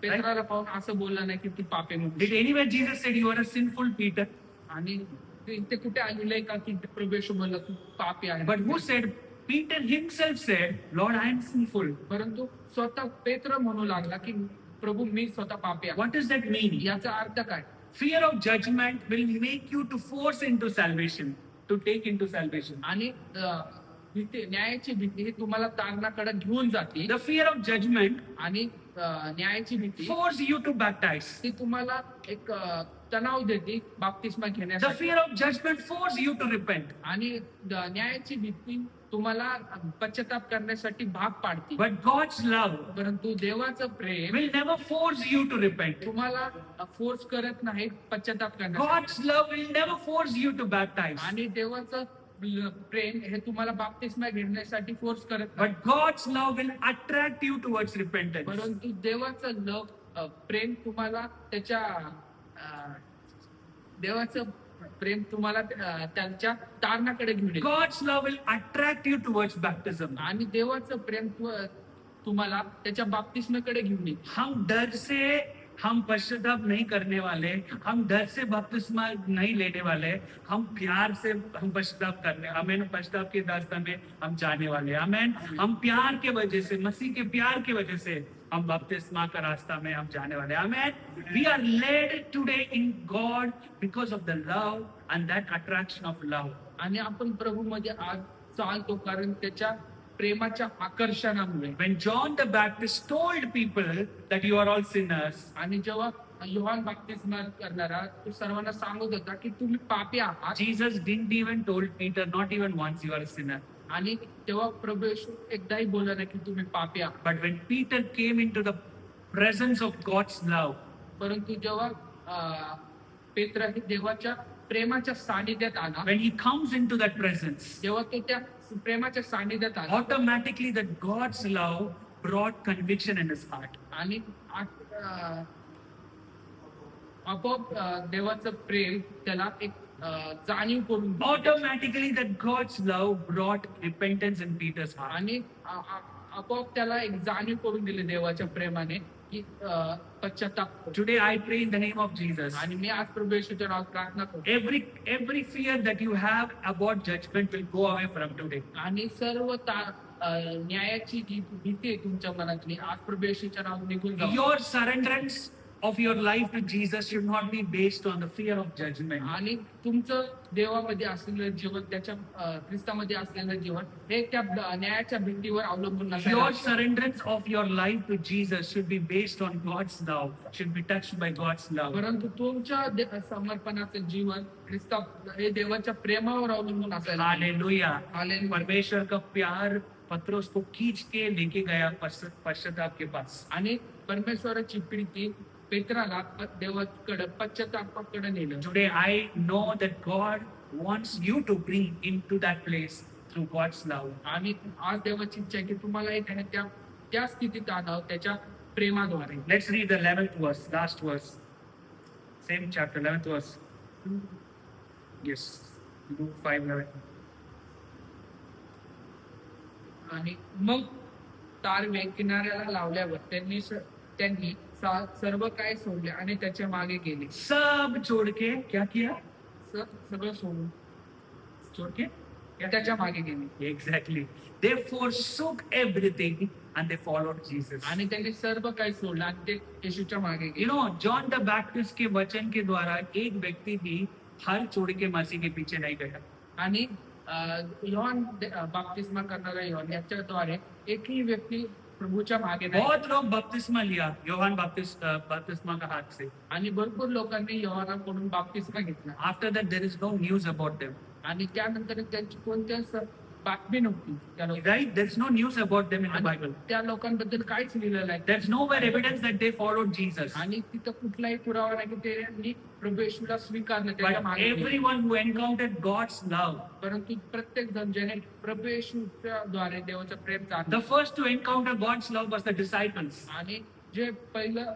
पेत्राला पाहून असं बोलला नाही की तू पापी Did मनुष्य. anywhere Jesus said you are a sinful Peter? आणि इथे कुठे आलेलं आहे का की प्रभू येशू बोलला तू पापी आहे. But who said? Peter himself said, Lord, I am sinful. परंतु स्वतः पेत्र म्हणू लागला की प्रभू मी स्वतः पापी आहे. What does that mean? याचा अर्थ काय? Fear of judgment will make you to force into salvation, to take into salvation. आणि भीती न्यायाची भीती ही तुम्हाला तारणाकडे घेऊन जाते. The fear of judgment आणि न्यायाची भीती force you to baptize. ती तुम्हाला एक तणाव देते बाप्तिस्मा The घेण्यासाठी. fear of judgment force you to repent. आणि न्यायाची भीती तुम्हाला पश्चाताप करण्यासाठी भाग पाडते. But God's love परंतु देवाचं प्रेम will never force you to repent. तुम्हाला फोर्स करत नाही पश्चाताप करण्यासाठी. God's love will never force you to baptize. आणि देवाचं प्रेम हे तुम्हाला बाप्तिस्मा घेण्यासाठी फोर्स करत नाही. But God's love will attract you towards repentance. परंतु देवाचं प्रेम तुम्हाला त्याच्या देवाचं प्रेम तुम्हाला त्यांच्या तारणाकडे घेऊन येते. God's love will attract you towards baptism. आणि देवाचं प्रेम तुम्हाला त्याच्या बाप्तिस्मेकडे घेऊन येईल. हम डर से हम पश्चाताप नहीं करने वाले, हम डर से बपतिस्मा नहीं लेने वाले, हम प्यार से हम पश्चाताप करने, हमें पश्चाताप के रास्ते में हम जाने वाले, आमेन. हम प्यार के वजह से, मसीह के प्यार की वजह से हम बपतिस्मा का रास्ता में हम जाने वाले, आमेन. We are led today in God because of the love and that attraction of love. आणि आपण प्रभूमध्ये आज चालतो कारण त्याच्या प्रेमाच्या आकर्षणामुळे. When John the Baptist told people that you are all sinners, आणि जेव्हा योहान बाप्तिस्मा करणारा तो सर्वांना सांगत होता की तुम्ही पापी आहात, Jesus didn't even told Peter, not even once, you are a sinner. आणि तेव्हा प्रभू येशू एकदाही बोलला नाही की तुम्ही पापी आहात. But when Peter came into the presence of God's love, परंतु जेव्हा पेत्र हे देवाच्या प्रेमाच्या सानिध्यात आला, when he comes into that presence, जेव्हा तो त्या प्रेमाच्या सानिध्यात आला automatically that God's love brought conviction in his heart. आणि आपोआप देवाचं प्रेम त्याला एक जाणीव करून दिली. Automatically that God's love brought repentance in Peter's heart. आणि आपोआप त्याला एक जाणीव करून दिली देवाच्या प्रेमाने की पश्चाताप कर. Today I pray in the name of Jesus. आणि मी आज प्रभू येशूच्या नावात प्रार्थना करतो. Every fear that you have about judgment will go away from today. आणि सर्व न्यायाची जी भीती आहे तुमच्या मनातली आज प्रभू येशूच्या नावात निघून जाऊ. Your surrenderance of your life to Jesus should not be based on the fear of judgment. आणि तुमचं देवामध्ये असलेलं जीवन त्याच्या ख्रिस्तामध्ये असलेलं जीवन हे त्या न्यायाच्या भीतीवर अवलंबून नसायला Your हवं. surrenderance of your life to Jesus should be based on God's love, should be touched by God's love. परंतु तुमच्या समर्पणाचं जीवन ख्रिस्ता हे देवाच्या प्रेमावर अवलंबून असायला हवं. Hallelujah. Hallelujah. परमेश्वर का प्यार पत्रोस को खींच के लेके गया पश्चाताप के पास. आणि परमेश्वराची प्रीती पेत्राला देवाकडे पश्चातापाकडे नेलं. Today I know that God wants you to bring into that place through God's love. आणि आज देवाची इच्छा आहे की तुम्हाला एक आहे त्या स्थितीत आणावं त्याच्या प्रेमाद्वारे. Let's read the 11th verse, last verse. Same chapter, 11th verse. Yes, Luke 5:11. आणि मग तारवे किनाऱ्याला लावल्यावर त्यांनी सर्व काय सोडले आणि त्याच्या मागे गेले. सब छोड़ के क्या किया? सगळं सोडून छोड़ के त्याच्या मागे गेले. Exactly. They forsook everything and they followed Jesus. आणि त्यांनी सर्व काही सोडलं आणि ते येशूच्या मागे You गेले. know, John the Baptist के वचन के द्वारा एक व्यक्ति भी हर छोड़ के मसीह के पीछे नहीं गया. आणि योहान बाप्तिस्मा करणारा योहान याच्याद्वारे एकही व्यक्ती प्रभूच्या मागे नाही. बहुत लोग बपतिस्मा लिया योहान बपतिस्मा का हाथ से. आणि भरपूर लोकांनी योहानाकडून बाप्तिस्मा घेतला. After that there is no news about them. आणि त्यानंतर त्यांची कोणत्याच बातमी नव्हती त्या लोकांना. Right? There's no news about them in the आणि Bible. त्या लोकांबद्दल काहीच लिहिलेलं नाही. There's nowhere evidence that they followed Jesus. आणि तिथं कुठलाही पुरावा नाही की त्यांनी प्रभू येशूला स्वीकारलं त्याच्या But मागे गेले. everyone who encountered God's love, परंतु प्रत्येक जण ज्याने प्रभू येशूच्या द्वारे देवाचं प्रेम जाणलं the first to encounter God's love was the disciples. आणि जे पहिलं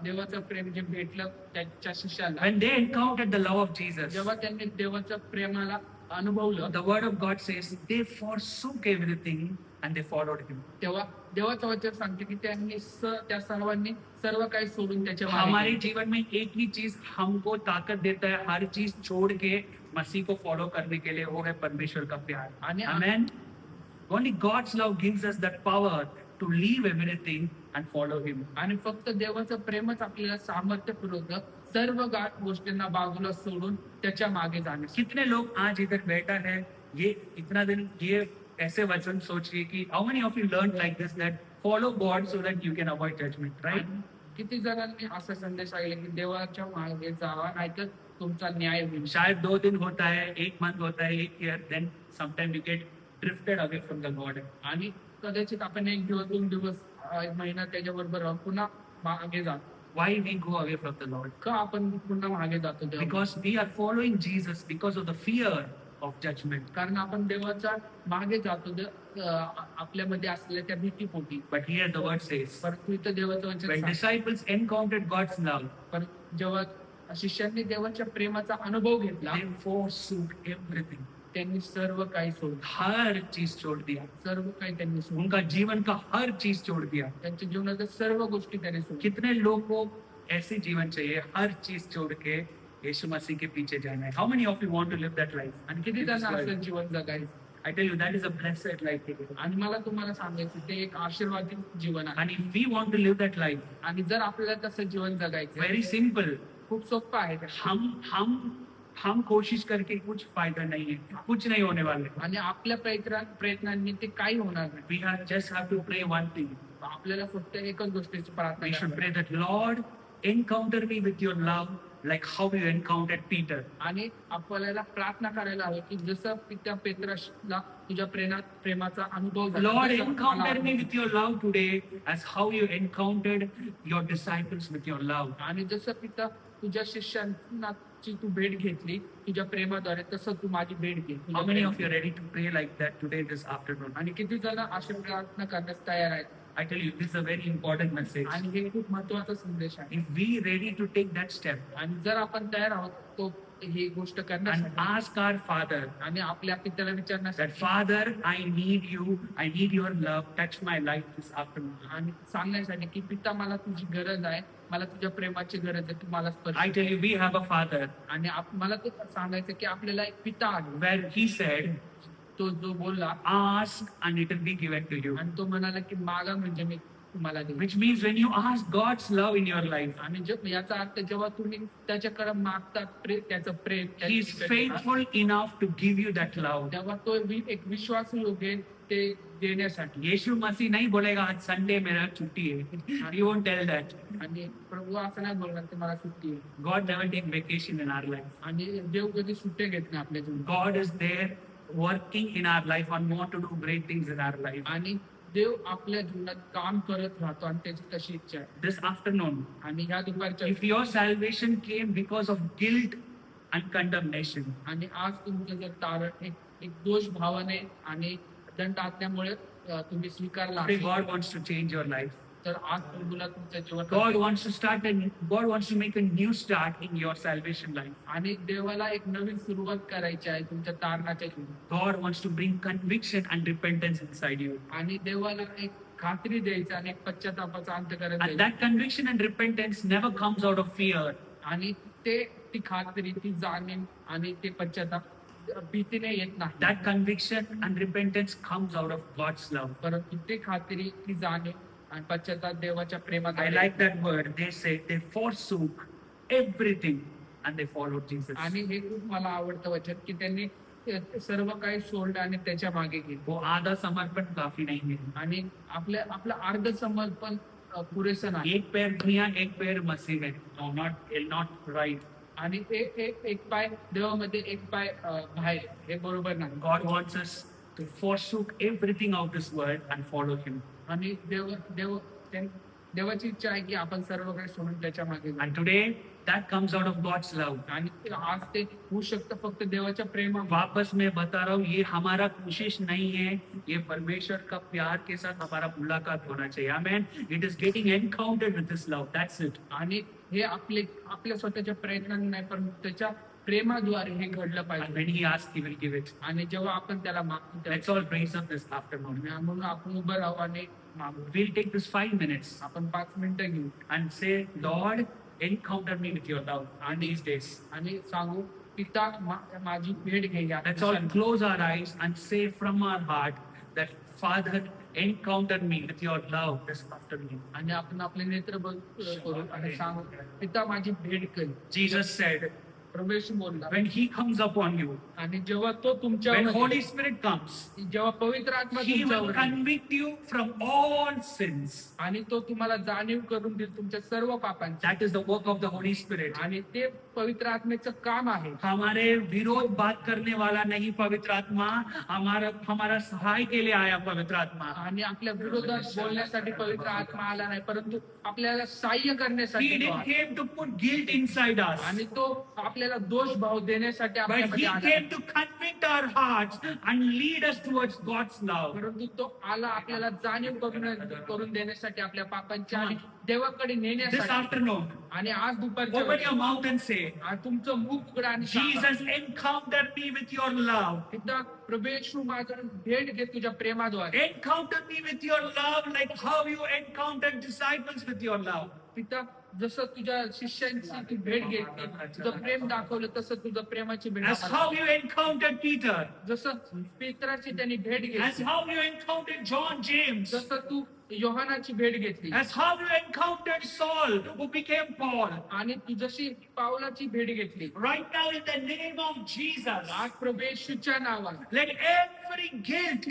देवाचं प्रेम जे भेटलं त्याच्या शिष्याला, When they encountered the love of Jesus, जेव्हा त्यांनी देवाच्या प्रेमाला अनुभवलं the word of God says they forsook everything and they followed him. तेव्हा देवाचं वचन सांगते की त्यांनी त्या सर्वांनी सर्व काही सोडून त्याच्या मागे हमारे गेले. जीवन में एक ही चीज हमको ताकत देता है हर चीज छोड़ के मसीह को फॉलो करने के लिए, वो है परमेश्वर का प्यार. आणि Amen. Only God's love gives us that power to leave everything and follow him. आणि फक्त देवाचं प्रेमच आपल्याला सामर्थ्य पुरवतं सर्व गोष्टींना बाजूला सोडून त्याच्या मागे जाण्यास. कितने लोग आज इधर बैठा है, ये इतना दिन ये ऐसे वचन सोचिए कि how many of you learned like this that follow God so that you can avoid judgment, right? आणि किती जणांनी असा संदेश ऐकला की देवाच्या मागे जावा नाहीतर तुमचा न्याय होईल. शायद 2 दिन होता है, 1 month होता है, 1 year, then sometime you get drifted away from the God. आणि कदाचित आपण 1 दिवस 2 दिवस 1 महिना त्याच्याबरोबर राहून पुन्हा मागे जातो. Why we go away from the Lord? का आपण पुन्हा मागे जातो देवा? Because we are following Jesus because of the fear of judgment. कारण आपण देवाच्या मागे जातो आपल्यामध्ये असलेल्या त्या भीतीपोटी. But here the word says, परंतु इथं देवाचं वचन when सांगतं, disciples encountered God's love, जेव्हा शिष्यांनी देवाच्या प्रेमाचा अनुभव घेतला they forsook everything. त्यांनी सर्व काही सोडलं, हर चीज छोड़ दिया, सर्व काही त्यांनी सोडलं, उनका जीवन का हर चीज छोड़ दिया. त्यांच्या जीवनाच्या सर्व गोष्टी त्यांनी सोडल्या. कितने लोगों को ऐसे जीवन चाहिए, हर चीज छोड़ के यीशु मसीह के पीछे जाना है? How many of you want to live that life? आणि किती त्यांना असं जीवन जगायचं. I tell you, that is a blessed life. आणि मला तुम्हाला सांगायचं ते एक आशीर्वादित जीवन आहे. And if we want to live that life, आणि जर आपल्याला तसं जीवन जगायचं very simple. खूप सोपं आहे ते. हम कोशिश करके कुछ फायदा नहीं है, कुछ नहीं होने वाले. आणि आपल्या प्रयत्नांनी ते काही होणार नाही. We just have to pray one thing. आपल्याला फक्त एकच गोष्टीची प्रार्थना We should करावी. pray that, Lord, encounter me with your love like how you encountered Peter. आणि आपल्याला प्रार्थना करायला हवी की जसं त्या पेत्राला तुझ्या प्रेमाचा अनुभव झाला, Lord, तसं encounter मला- me with your love today as how you encountered your disciples with your love. आणि जसं पिता तुझ्या शिष्यांना तू भेट घेतली तुझ्या प्रेमाद्वारे, तसं तू माझी भेट घे. तुझ्या How many of you प्रेमाद्वारे. are ready to pray like that today, this afternoon? आणि किती जण अशी प्रार्थना करण्यास तयार आहेत. I tell you, this is a very important message. आणि हे खूप महत्वाचा संदेश आहे. If we ready to take that step आणि जर आपण तयार आहोत तो ही गोष्ट and करण्यासाठी ask our Father आणि आपल्या पित्याला that, विचारण्यासाठी Father, I need you, I need your love, touch my life this afternoon. आणि सांगण्यासाठी की पिता मला तुझी गरज आहे, मला तुझ्या प्रेमाची गरज आहे, तू मला स्पर्श I tell you, we have a Father आणि मला ते सांगायचं की आपल्याला एक पिता आहे, where He said, तो जो बोलला ask and it will be given to you. आणि तो म्हणाला की मागा म्हणजे मी तुम्हाला देईन. Which means when you ask God's love in your life, आणि याचा अर्थ जेव्हा तुम्ही त्याच्याकडे मागता त्याचं प्रेम He is faithful enough to give you that love. तेव्हा तो एक विश्वास योग्य ते देण्यासाठी. यीशु मसीह नहीं बोलेगा आज संडे मेरा छुट्टी है. He won't tell that. आणि प्रभू असं नाही बोलणार की मला सुट्टी आहे. God never take vacation in our life. आणि देव कधी सुट्ट्या घेत नाही आपल्या जीवनात. God is there working in our life and want to do great things in our life. आणि देव आपल्या जीवनात काम करत राहतो आणि त्याची तशी इच्छा आहे. This afternoon, आणि ह्या दुपारच्या if your salvation came because of guilt and condemnation, आणि आज तुमचं जर तारण एक दोष भावाने आणि दंड आज्ञामुळे तुम्ही स्वीकारला today असेल, God wants to change your life. तर आज प्रभूला तुमचं जीवन God wants to make a new start in your salvation life. आणि देवाला एक नवीन सुरुवात करायची आहे तुमच्या तारणाच्या जीवनात. God wants to bring conviction and repentance inside you. आणि देवाला एक खात्री द्यायचं आणि एक पश्चातापाचा अंत करायचा And that conviction and repentance never comes out of fear. आणि ती खात्री, ती जाणीव आणि ते पश्चाताप भीतीने येत नाही. That conviction and repentance comes out of God's love. परंतु ते खात्री, ती जाणीव आणि पश्चाताप देवाच्या प्रेमात I like that word. They say they forsook everything and they followed Jesus. आणि हे खूप मला आवडतं वचन की त्यांनी सर्व काही सोडलं आणि त्याच्या मागे गेले. वो आधा समर्पण काफी नहीं है. आणि आपलं अर्ध समर्पण पुरेसं नाही. एक पैर दुनिया, एक पैर मसीह में. No, not right. आणि एक पाय देवामध्ये, एक पाय बाहेर, हे बरोबर नाही. God wants us to forsook everything of this world and follow Him. आणि देवाची इच्छा आहे की आपण सर्व काही सोडून त्याच्या मागे जाऊ. And today, that comes out of God's love. आणि आज ते होऊ शकतं फक्त देवाच्या प्रेमा. वापस मैं बता रहा हूँ, ये हमारा कोशिश नहीं है, ये परमेश्वर का प्यार के साथ हमारा मुलाकात होना चाहिए. Amen. It is getting encountered with this love. That's it. आणि हे आपल्या स्वतःच्या प्रयत्नांनी नाही, परंतु त्याच्या प्रेमाद्वारे हे घडलं And पाहिजे. when He asks, He will give it. आणि जेव्हा आपण त्याला मागतो Let's all raise up this afternoon. म्हणून आपण उभं राहू आणि मागू. We'll take this 5 minutes आपण 5 मिनिटं घेऊ and say, Lord, encounter me with your love on these days. आणि सांगू, पिता माझी भेट घे या Let's all दिवसांत. close our eyes and say from our heart that, Father, encounter me with your love this afternoon. आणि आपण आपले नेत्र करू आणि सांगू, पिता माझी भेट कर. Jesus said, प्रभू बोलला, when He comes upon you, आणि जेव्हा तो तुमच्या when Holy Spirit comes, जेव्हा पवित्र आत्मा He will तुमच्यावर येईल, convict you from all sins. आणि तो तुम्हाला जाणीव करून देईल तुमच्या सर्व पापांची. That is the work of the Holy Spirit. आणि ते पवित्र आत्मेचं काम आहे. हमारे विरोध बात करने वाला नहीं पवित्र आत्मा, हमारा सहाय के लिए आया पवित्र आत्मा. आणि आपल्या विरोधात बोलण्यासाठी पवित्र आत्मा आला नाही, परंतु आपल्याला सहाय्य करण्यासाठी He तो didn't आला. came to put guilt inside us, आणि तो आपल्याला दोष भाव देण्यासाठी but आपल्यामध्ये He आला. came to convict our hearts and lead us towards God's love. परंतु तो आला आपल्याला जाणीव करून देण्यासाठी आपल्या पापांची आणि देवाकडे This नेण्यासाठी afternoon, आणि आज दुपारच्या open your वेळी mouth and say, आणि तुमचं मुख उघडा आणि सांगा, Jesus, encounter me with your love. पिता प्रभू येशू माझं भेट घे तुझ्या प्रेमाद्वारे. Encounter me with your love like how you encountered disciples with your love. पिता जसं तुझ्या शिष्यांची तू भेट घेतली, तुझं प्रेम दाखवलं, तसं तुझं प्रेमाची भेट As आम्हाला how दाखव. you encountered Peter. जसं पेत्राची त्यांनी भेट As घेतली, how you encountered John James. जसं तू योहानाची भेट घेतली As how you encountered Saul, who became Paul. आणि तू जशी पावलाची भेट घेतली, Right now, in the name of Jesus, आज प्रभू येशूच्या नावात let every guilt,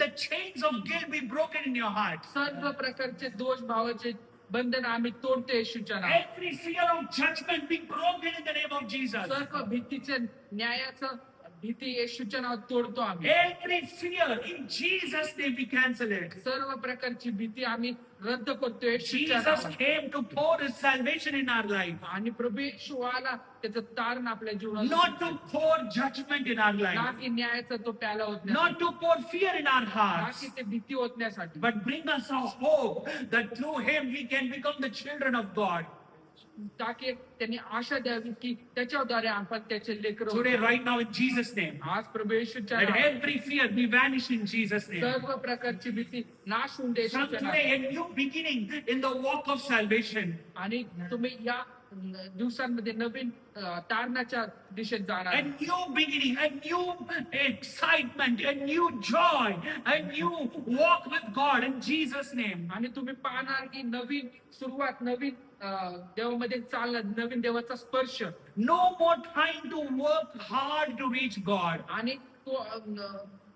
the chains of guilt be broken in your heart. सर्व प्रकारचे दोष भावाचे बंधन आम्ही तोडतो येशूच्या नावात. Every fear of judgment be broken in the name of Jesus. सर्व भीतीचे न्यायाचं भीती येशूच्या नावात तोडतो आम्ही. Every fear in Jesus' name we cancel it. सर्व प्रकारची भीती आम्ही रद्द करतो येशूच्या Jesus नावात. came to pour his salvation in our life, आणि प्रभू येशू आला त्याचं तारण आपल्या जीवनात, not to pour judgment in our ना life, की न्यायाचा तो प्याला होत not to pour fear in our ना hearts, की ते भीती ओतण्यासाठी, but bring us a hope that through him we can become the children of God. ताकि त्यांनी आशा द्यावी की त्याच्याद्वारे आपण त्याचे लेकर Today, right now, in Jesus' name, आज प्रभू येशूच्या let नावात every fear be vanished in Jesus' name. सर्व प्रकारची भीती नाश होऊन दे From येशूच्या today, नावात. a new beginning in the walk of salvation. आणि तुम्ही या दिवसांमध्ये नवीन तारणाच्या दिशेत जाणार, A new beginning, a new excitement, a new joy, a new walk with God in Jesus' name. आणि तुम्ही पाहणार की नवीन सुरुवात, नवीन देवामध्ये चालणं, नवीन देवाचा स्पर्श, No more trying to work hard to reach God. आणि तो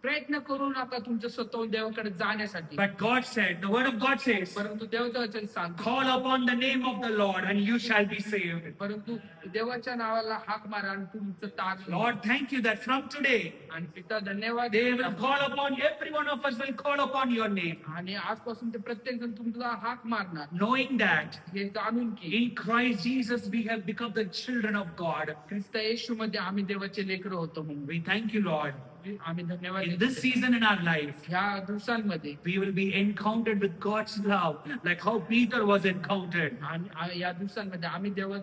प्रयत्न करू नका तुमचं स्वतःहून देवाकडे जाण्यासाठी. But God said, the word of God says, परंतु देवाचं वचन सांगतो, call upon the name of the Lord and you shall be saved. परंतु देवाच्या नावाला हाक मारा आणि तुमचं तार लावा. Lord, thank you that from today, आणि पिता धन्यवाद, they will call upon, every one of us will call upon your name, आणि आजपासून ते प्रत्येक जण तुमचा हाक मारणार, knowing that हे जाणून की in Christ Jesus we have become the children of God. ख्रिस्त येशू मध्ये आम्ही देवाचे लेकरं होतो म्हणून We thank you, Lord. आम्ही धन्यवाद In देतो. this season in our life, ह्या दिवसांमध्ये we will be encountered with God's love, like how Peter was encountered. आणि या दिवसांमध्ये आम्ही देवा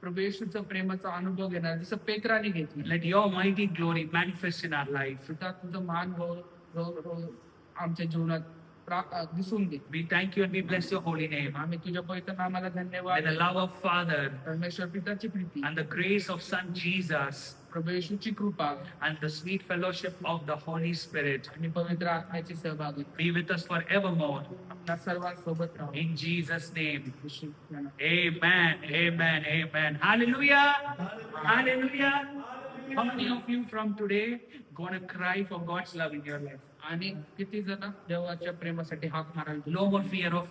प्रभू येशूचा प्रेमाचा अनुभव घेणार, जसं पेत्राने घेतलं. Let your mighty glory manifest in our life. पिता तुझं मान आमच्या जीवनात दिसून दे. We thank you and we bless your holy name. आम्ही तुझ्या पवित्र नामाला May धन्यवाद, the love of Father परमेश्वर पिताची Preeti, and the grace of Son Jesus प्रभू येशूची कृपा and the sweet fellowship of the Holy Spirit आणि पवित्र आत्म्याची सहभागी be with us forevermore. आपल्या सर्वांसोबत राहू. In Jesus' name. येशूच्या नावात. Amen. Amen. Amen. Hallelujah. Hallelujah. How many of you from today gonna cry for God's love in your life? आणि किती जण देवाच्या प्रेमासाठी हाक माराल, No more fear of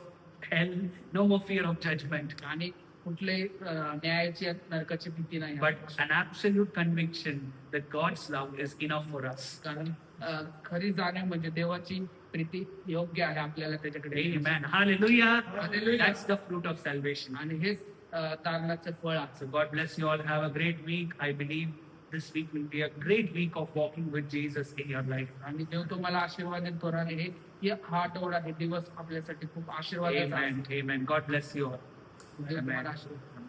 hell. No more fear of judgment. आणि कुठले न्यायाची नरकाची भीती नाही, But an absolute conviction that God's love is enough for us. कारण खरी जाणीव म्हणजे देवाची प्रीती योग्य आहे आपल्याला त्याच्याकडे. Amen. Hallelujah. Hallelujah. That's the fruit of salvation. आणि हेच तारणाचे फळ आहे. So God bless you all. Have a great week. I believe this week will be a great week of walking with Jesus in your life. आणि देव तुम्हाला आशीर्वादित कराने हा आठवडा, हे दिवस आपल्यासाठी खूप आशीर्वादाचा आहे. Amen. Amen. God bless you all. देव तुम्हाला Amen. आशीर्वाद